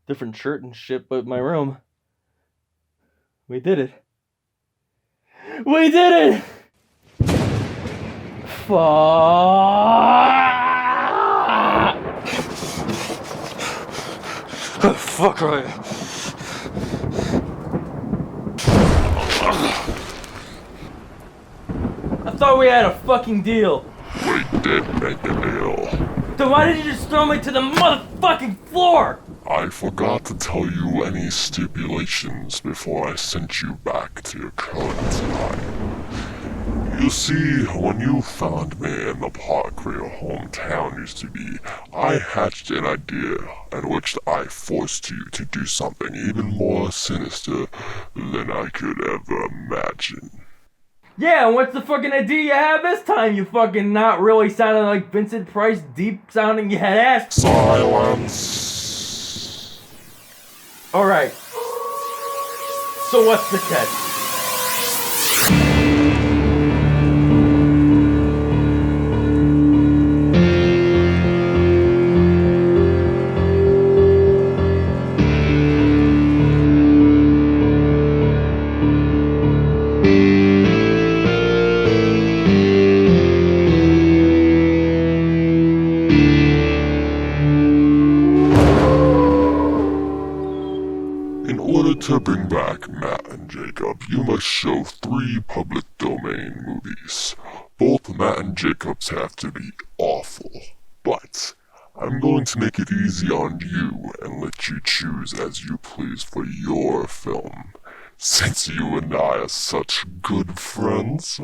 different shirt and shit, but my room. We did it. We did it! Fuck! Fuck right. I thought we had a fucking deal. We did make a deal. Then why did you just throw me to the motherfucking floor? I forgot to tell you any stipulations before I sent you back to your current time. You see, when you found me in the park where your hometown used to be, I hatched an idea in which I forced you to do something even more sinister than I could ever imagine. Yeah, and what's the fucking idea you have this time, you fucking not really sounding like Vincent Price, deep sounding you head ass? Silence! Alright. So what's the catch? To bring back Matt and Jacob, you must show 3 public domain movies. Both Matt and Jacob's have to be awful, but I'm going to make it easy on you and let you choose as you please for your film, since you and I are such good friends.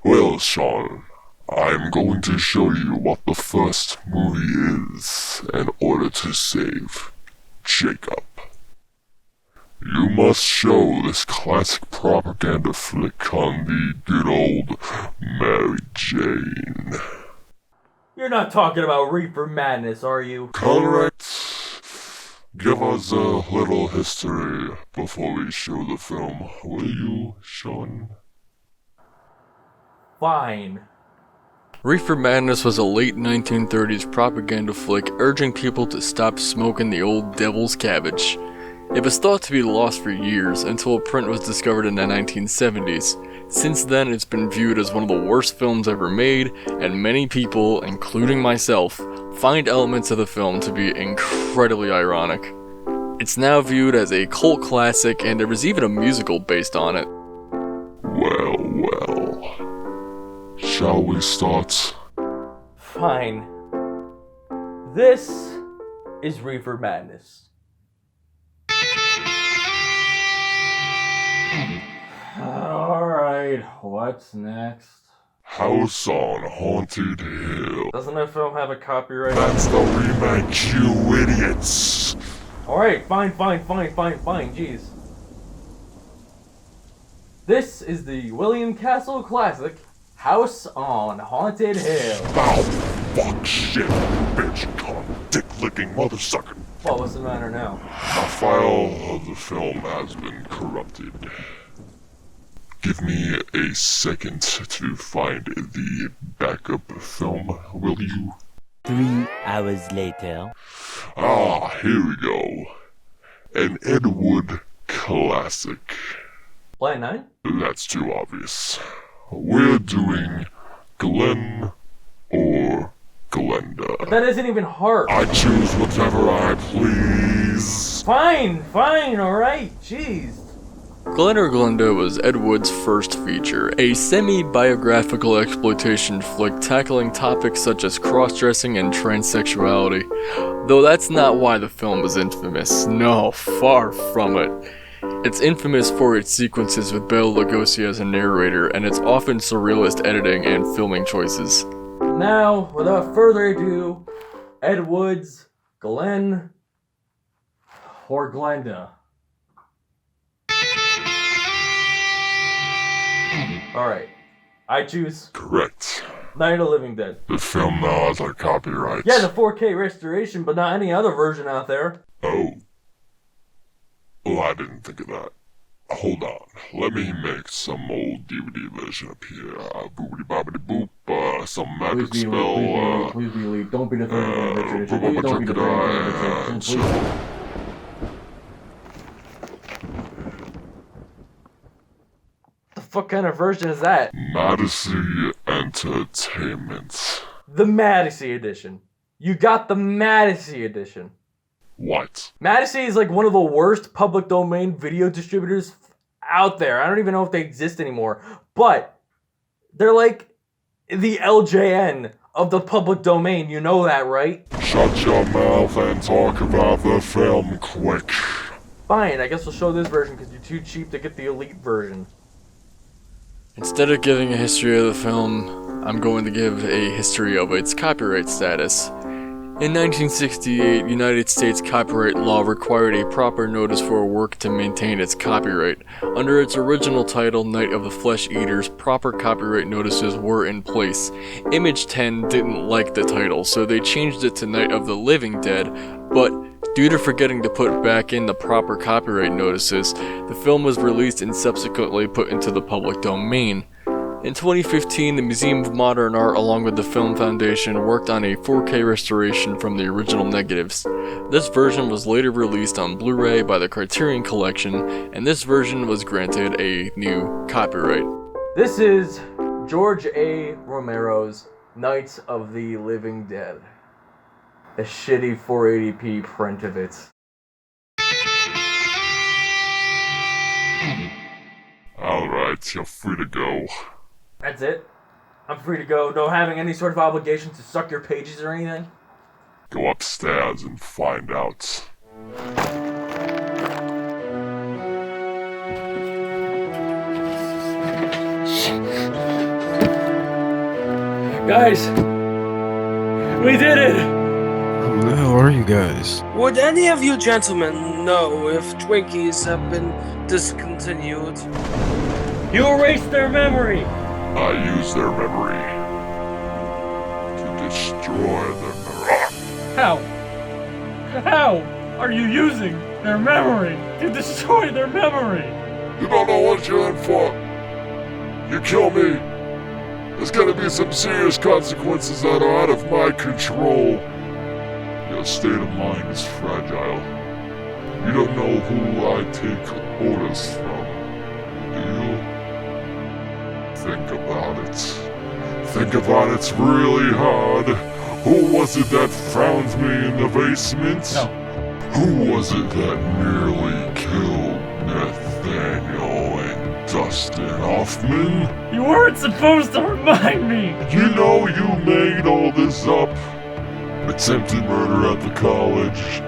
Well, Sean, I'm going to show you what the first movie is in order to save Jacob. You must show this classic propaganda flick on the good old Mary Jane. You're not talking about Reefer Madness, are you? Correct. Give us a little history before we show the film, will you, Sean? Fine. Reefer Madness was a late 1930s propaganda flick urging people to stop smoking the old devil's cabbage. It was thought to be lost for years until a print was discovered in the 1970s. Since then, it's been viewed as one of the worst films ever made, and many people, including myself, find elements of the film to be incredibly ironic. It's now viewed as a cult classic, and there was even a musical based on it. Well. Shall we start? Fine. This is Reefer Madness. Alright, what's next? House on Haunted Hill. Doesn't that film have a copyright? That's the remake, you idiots! Alright, fine, jeez. This is the William Castle classic, House on Haunted Hill. Oh, fuck, shit, bitch, cunt, dick-licking motherfucker. Well, what's the matter now? A file of the film has been corrupted. Give me a second to find the backup film, will you? 3 hours later. Ah, here we go. An Ed Wood classic. Plan 9? That's too obvious. We're doing Glenn or Glenda. But that isn't even hard. I choose whatever I please. Fine, alright, jeez. Glenn or Glenda was Ed Wood's first feature, a semi-biographical exploitation flick tackling topics such as cross-dressing and transsexuality. Though that's not why the film was infamous. No, far from it. It's infamous for its sequences with Bela Lugosi as a narrator, and its often surrealist editing and filming choices. Now, without further ado, Ed Wood's Glenn or Glenda. Alright, I choose Correct. Night of the Living Dead. The film now has our copyright. Yeah, the 4K restoration, but not any other version out there. Oh. Well, I didn't think of that. Hold on, let me make some old DVD version up here. Boopity boppity boop, some magic spell, please be elite. Don't be the 31 bit edition. Please don't be the 31 bit edition. Please. The fuck kind of version is that? Madison Entertainment. The Madison edition. You got the Madison edition. What? Madison is like one of the worst public domain video distributors out there. I don't even know if they exist anymore. But they're like the LJN of the public domain. You know that, right? Shut your mouth and talk about the film quick. Fine, I guess we'll show this version because you're too cheap to get the elite version. Instead of giving a history of the film, I'm going to give a history of its copyright status. In 1968, United States copyright law required a proper notice for a work to maintain its copyright. Under its original title, Night of the Flesh Eaters, proper copyright notices were in place. Image 10 didn't like the title, so they changed it to Night of the Living Dead, but due to forgetting to put back in the proper copyright notices, the film was released and subsequently put into the public domain. In 2015, the Museum of Modern Art along with the Film Foundation worked on a 4K restoration from the original negatives. This version was later released on Blu-ray by the Criterion Collection, and this version was granted a new copyright. This is George A. Romero's Nights of the Living Dead. A shitty 480p print of it. Alright, you're free to go. That's it? I'm free to go, no having any sort of obligation to suck your pages or anything? Go upstairs and find out. Guys! We did it! Who the hell are you guys? Would any of you gentlemen know if Twinkies have been discontinued? You erased their memory! I use their memory to destroy their memory. How? How are you using their memory to destroy their memory? You don't know what you're in for. You kill me, there's gonna be some serious consequences that are out of my control. Your state of mind is fragile. You don't know who I take orders from, do you? Think about it. Think about it really hard. Who was it that found me in the basement? No. Who was it that nearly killed Nathaniel and Dustin Hoffman? You weren't supposed to remind me! You know you made all this up. Attempted murder at the college.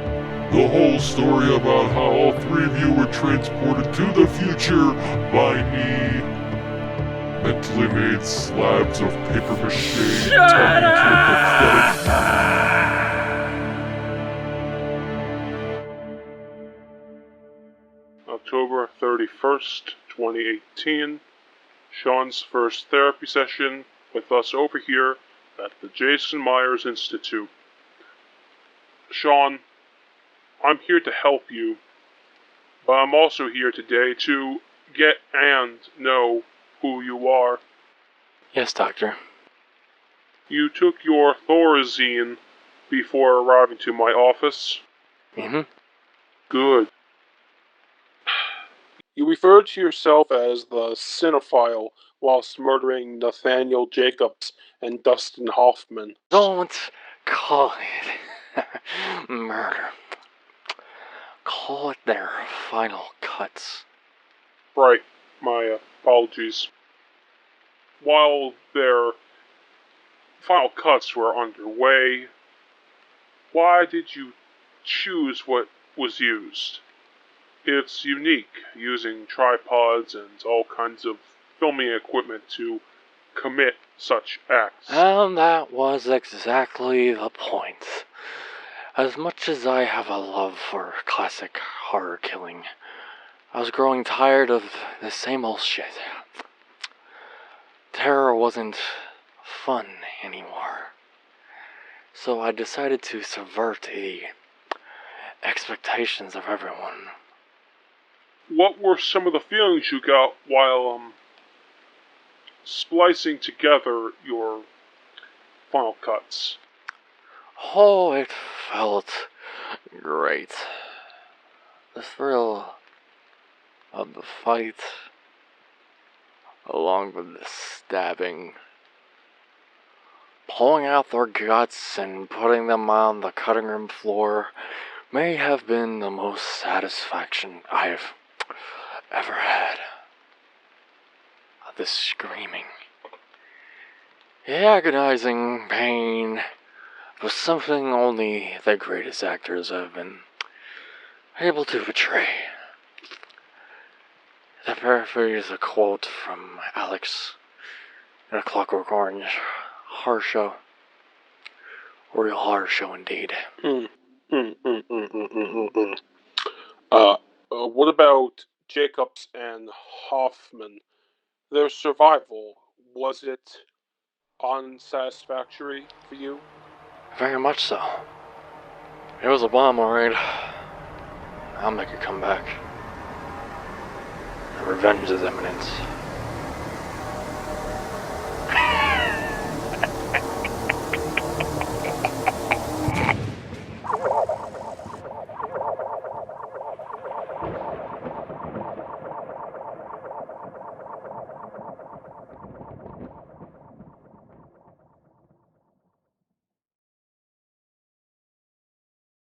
The whole story about how all three of you were transported to the future by me. Mentally made slabs of paper mache turned into a pathetic. October 31st, 2018. Sean's first therapy session with us over here at the Jason Myers Institute. Sean, I'm here to help you, but I'm also here today to get and know who you are. Yes, Doctor. You took your Thorazine before arriving to my office. Mm-hmm. Good. You referred to yourself as the cinephile whilst murdering Nathaniel Jacobs and Dustin Hoffman. Don't call it murder. Call it their final cuts. Right, my apologies. While their final cuts were underway, why did you choose what was used? It's unique, using tripods and all kinds of filming equipment to commit such acts. And that was exactly the point. As much as I have a love for classic horror killing, I was growing tired of the same old shit. Terror wasn't fun anymore. So I decided to subvert the expectations of everyone. what were some of the feelings you got while splicing together your final cuts? Oh, it felt great. The thrill of the fight, along with the stabbing, pulling out their guts and putting them on the cutting room floor, may have been the most satisfaction I've ever had. The screaming, the agonizing pain was something only the greatest actors have been able to portray. To paraphrase a quote from Alex in A Clockwork Orange, horror show. A real horror show indeed. What about Jacobs and Hoffman? Their survival, was it unsatisfactory for you? Very much so. It was a bomb, alright. I'll make it come back. Revenge is imminent.